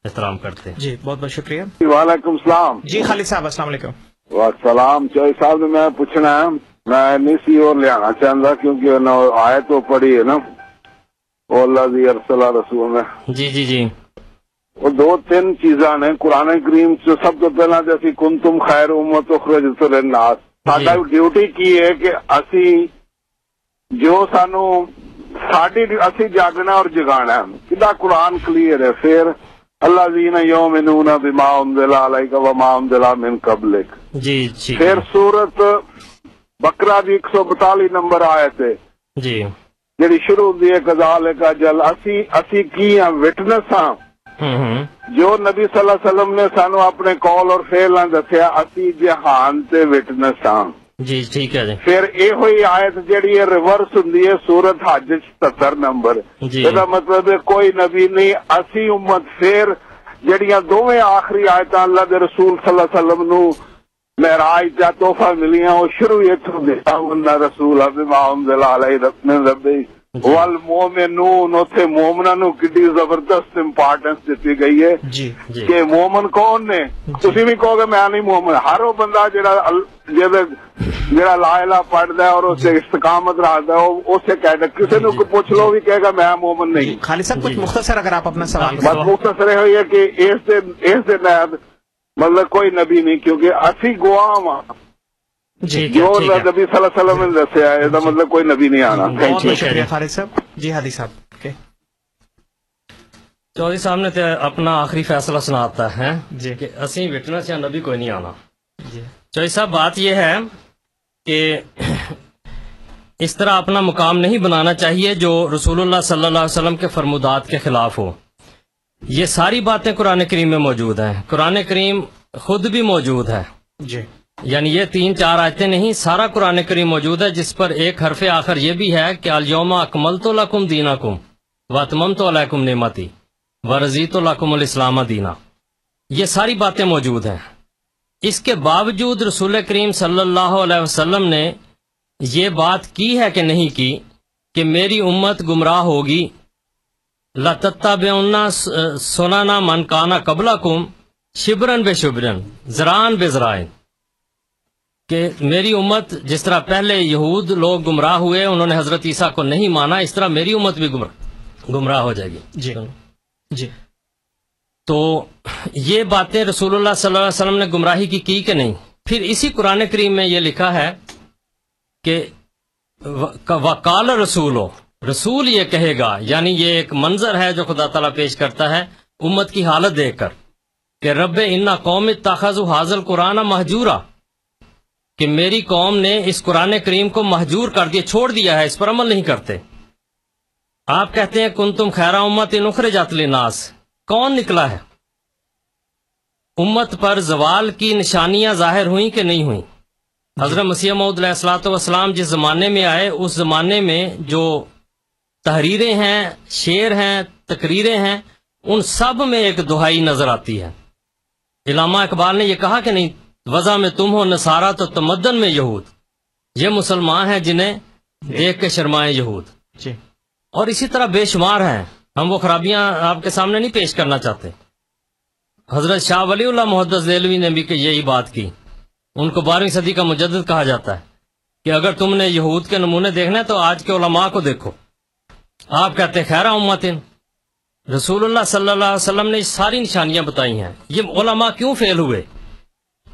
احترام کرتے ہیں. جی بہت بہت شکریہ. وعلیکم السلام. جی خالد صاحب السلام علیکم. والسلام. چوہی صاحب نے میں پوچھنا ہے، میں نہیں سی اور لے آنا چاہتا کیونکہ آئے تو پڑھی ہے نا اللہ دی ارسل رسول میں. جی جی جی وہ دو تین چیزاں نے قرآن کریم سے. سب تو پہلا جیسی کنتم خیر امت اخرجت للناس، ساڈا ڈیوٹی کی ہے کہ اسی جو سانو اسی جاگنا اور جگانا ہے. کدا قرآن کلیئر ہے. پھر اللہ زین یؤمنون بما انزل علیک وما انزل من قبلک. جی جی پھر سورت بقرہ دی 142 نمبر آیت ہے جی جڑی شروع ہوندی ہے کذالک جل اسی کی ہاں وٹنس ہاں جو نبی صلی اللہ علیہ وسلم نے سانو اپنے قول اور فعل نہ دسیا اسی جہان تے وٹنس ہاں. جی ٹھیک ہے جی. پھر یہ ہوئی آیت جیڑی ہے ریورس ہوندی ہے سورت حج 77 نمبر. جی یہ مطلب ہے کوئی نبی نہیں اسی امت. پھر جڑیاں دوویں آخری آیتاں اللہ دے رسول صلی اللہ علیہ وسلم نو معراج دا تحفہ ملیاں وہ شروع اتھوں دیتا ان رسول بما انزل علیہ من ربی والمومنون. اتھے مومناں نو کڈی زبردست امپارٹنس دیتی گئی ہے جی جی کہ مومن کون نے. تسی بھی کہو گے میں نہیں مومن. ہر وہ بندہ جڑا لا الہ پڑھدا ہے اور اسے استقامت رکھدا ہے اسے کہدا کسی نو پوچھ لو بھی کہے گا میں مومن نہیں. خالد صاحب کچھ مختصر اگر آپ اپنا سوال بس مختصر ہوئی ہے کہ اس دن مطلب کوئی نبی نہیں کیونکہ اسی گواہ ہاں جی جو نبی صلی اللہ علیہ وسلم نے دسیا ہے اس مطلب کوئی نبی نہیں آنا. بہت بہت شکریہ خالد صاحب. جی ہادی صاحب. چودھری صاحب نے اپنا آخری فیصلہ سناتا ہے جی کہ اسی وٹنس یا نبی کوئی نہیں آنا. جی چودھری صاحب بات یہ ہے کہ اس طرح اپنا مقام نہیں بنانا چاہیے جو رسول اللہ صلی اللہ علیہ وسلم کے فرمودات کے خلاف ہو. یہ ساری باتیں قرآن کریم میں موجود ہیں. قرآن کریم خود بھی موجود ہے. جی یعنی یہ 3-4 آیتیں نہیں، سارا قرآن کریم موجود ہے جس پر ایک حرف آخر یہ بھی ہے کہ الیوم اکملت لکم دینکم واتممت علیکم نعمتی ورضیت لکم الاسلام دینا. یہ ساری باتیں موجود ہیں. اس کے باوجود رسول کریم صلی اللہ علیہ وسلم نے یہ بات کی ہے کہ نہیں کی کہ میری امت گمراہ ہوگی. لَتَتَّبِعُنَّ سُنَنَ مَنْ كَانَ قَبْلَكُمْ شِبْرًا بِشِبْرٍ ذِرَاعًا بِذِرَاعٍ کہ میری امت جس طرح پہلے یہود لوگ گمراہ ہوئے انہوں نے حضرت عیسیٰ کو نہیں مانا، اس طرح میری امت بھی گمراہ ہو جائے گی. جی جی تو یہ باتیں رسول اللہ صلی اللہ علیہ وسلم نے گمراہی کی کہ نہیں. پھر اسی قرآن کریم میں یہ لکھا ہے کہ وقال رسول یہ کہے گا. یعنی یہ ایک منظر ہے جو خدا تعالیٰ پیش کرتا ہے امت کی حالت دیکھ کر کہ رب انا قوم اتخذوا ھذا القرآن مہجورا کہ میری قوم نے اس قرآن کریم کو مہجور کر دیا، چھوڑ دیا ہے، اس پر عمل نہیں کرتے. آپ کہتے ہیں کنتم خیر امت اخرجت للناس. کون نکلا ہے؟ امت پر زوال کی نشانیاں ظاہر ہوئیں کہ نہیں ہوئیں؟ حضرت مسیح موعود علیہ الصلوۃ والسلام جس زمانے میں آئے اس زمانے میں جو تحریریں ہیں، شعر ہیں، تقریریں ہیں، ان سب میں ایک دہائی نظر آتی ہے. علامہ اقبال نے یہ کہا کہ نہیں وضع میں تم ہو نصارہ تو تمدن میں یہود. یہ مسلمان ہیں جنہیں دیکھ کے شرمائے یہود. جی اور اسی طرح بے شمار ہیں. ہم وہ خرابیاں آپ کے سامنے نہیں پیش کرنا چاہتے. حضرت شاہ ولی اللہ محدث دہلوی نے بھی کہ یہی بات کی. ان کو 12ویں صدی کا مجدد کہا جاتا ہے کہ اگر تم نے یہود کے نمونے دیکھنا ہے تو آج کے علماء کو دیکھو. آپ کہتے ہیں خیر امتن. رسول اللہ صلی اللہ علیہ وسلم نے ساری نشانیاں بتائی ہیں. یہ علماء کیوں فیل ہوئے؟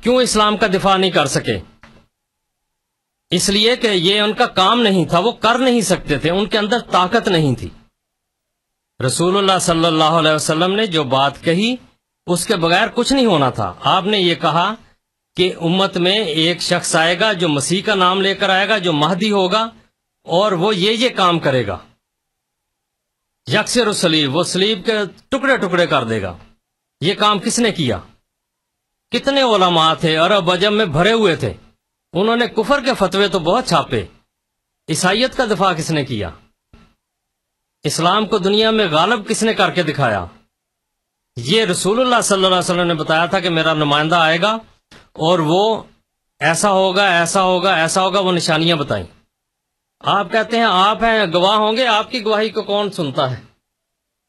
کیوں اسلام کا دفاع نہیں کر سکے؟ اس لیے کہ یہ ان کا کام نہیں تھا، وہ کر نہیں سکتے تھے، ان کے اندر طاقت نہیں تھی. رسول اللہ صلی اللہ علیہ وسلم نے جو بات کہی اس کے بغیر کچھ نہیں ہونا تھا. آپ نے یہ کہا کہ امت میں ایک شخص آئے گا جو مسیح کا نام لے کر آئے گا، جو مہدی ہوگا اور وہ یہ کام کرے گا. یکسر الصلیب، وہ صلیب کے ٹکڑے ٹکڑے کر دے گا. یہ کام کس نے کیا؟ کتنے علماء تھے، عرب عجم میں بھرے ہوئے تھے. انہوں نے کفر کے فتوے تو بہت چھاپے. عیسائیت کا دفاع کس نے کیا؟ اسلام کو دنیا میں غالب کس نے کر کے دکھایا؟ یہ رسول اللہ صلی اللہ علیہ وسلم نے بتایا تھا کہ میرا نمائندہ آئے گا اور وہ ایسا ہوگا ایسا ہوگا ایسا ہوگا، وہ نشانیاں بتائیں. آپ کہتے ہیں آپ ہیں گواہ ہوں گے، آپ کی گواہی کو کون سنتا ہے؟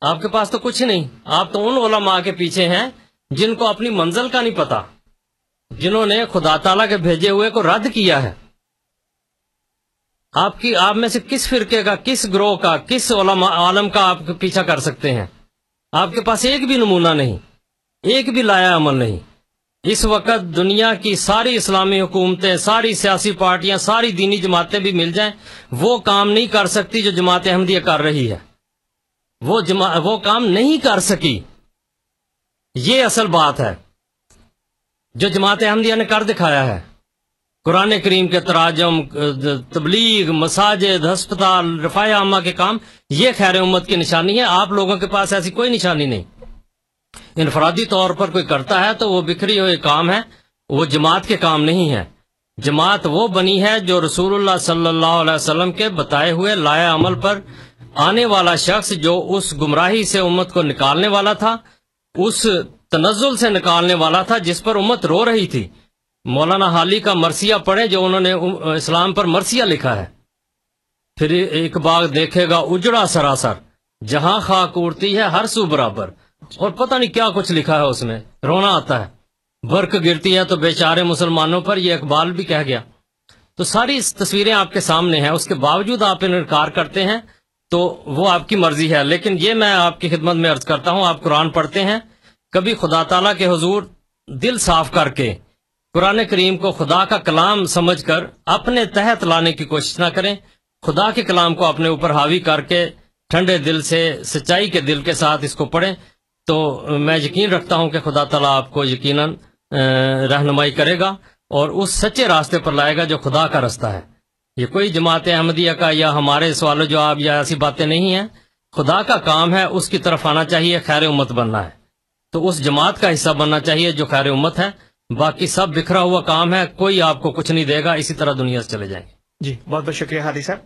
آپ کے پاس تو کچھ نہیں. آپ تو ان علماء کے پیچھے ہیں جن کو اپنی منزل کا نہیں پتا, جنہوں نے خدا تعالیٰ کے بھیجے ہوئے کو رد کیا ہے. آپ میں سے کس فرقے کا, کس گروہ کا, کس عالم کا آپ پیچھا کر سکتے ہیں؟ آپ کے پاس ایک بھی نمونہ نہیں, ایک بھی لایا عمل نہیں. اس وقت دنیا کی ساری اسلامی حکومتیں, ساری سیاسی پارٹیاں, ساری دینی جماعتیں بھی مل جائیں, وہ کام نہیں کر سکتی جو جماعت احمدیہ کر رہی ہے. وہ کام نہیں کر سکی. یہ اصل بات ہے جو جماعت احمدیہ نے کر دکھایا ہے. قرآن کریم کے تراجم, تبلیغ, مساجد, ہسپتال, رفاع عامہ کے کام, یہ خیر امت کی نشانی ہے. آپ لوگوں کے پاس ایسی کوئی نشانی نہیں. انفرادی طور پر کوئی کرتا ہے تو وہ بکھری ہوئے کام ہے, وہ جماعت کے کام نہیں ہے. جماعت وہ بنی ہے جو رسول اللہ صلی اللہ علیہ وسلم کے بتائے ہوئے لایا عمل پر آنے والا شخص, جو اس گمراہی سے امت کو نکالنے والا تھا, اس تنزل سے نکالنے والا تھا جس پر امت رو رہی تھی. مولانا حالی کا مرثیہ پڑھیں جو انہوں نے اسلام پر مرثیہ لکھا ہے. پھر ایک باغ دیکھے گا اجڑا سراسر, جہاں خاک اڑتی ہے ہر سو برابر, اور پتہ نہیں کیا کچھ لکھا ہے اس میں, رونا آتا ہے. برق گرتی ہے تو بیچارے مسلمانوں پر, یہ اقبال بھی کہہ گیا. تو ساری تصویریں آپ کے سامنے ہیں, اس کے باوجود آپ انکار کرتے ہیں, تو وہ آپ کی مرضی ہے. لیکن یہ میں آپ کی خدمت میں عرض کرتا ہوں, آپ قرآن پڑھتے ہیں, کبھی خدا تعالیٰ کے حضور دل صاف کر کے قرآن کریم کو خدا کا کلام سمجھ کر اپنے تحت لانے کی کوشش نہ کریں. خدا کے کلام کو اپنے اوپر حاوی کر کے ٹھنڈے دل سے, سچائی کے دل کے ساتھ اس کو پڑھیں, تو میں یقین رکھتا ہوں کہ خدا تعالیٰ آپ کو یقیناً رہنمائی کرے گا اور اس سچے راستے پر لائے گا جو خدا کا راستہ ہے. یہ کوئی جماعت احمدیہ کا یا ہمارے سوال و جواب یا ایسی باتیں نہیں ہیں. خدا کا کام ہے, اس کی طرف آنا چاہیے, خیر امت بننا ہے, تو اس جماعت کا حصہ بننا چاہیے جو خیر امت ہے. باقی سب بکھرا ہوا کام ہے, کوئی آپ کو کچھ نہیں دے گا, اسی طرح دنیا سے چلے جائیں گے. جی بہت بہت شکریہ ہادی صاحب.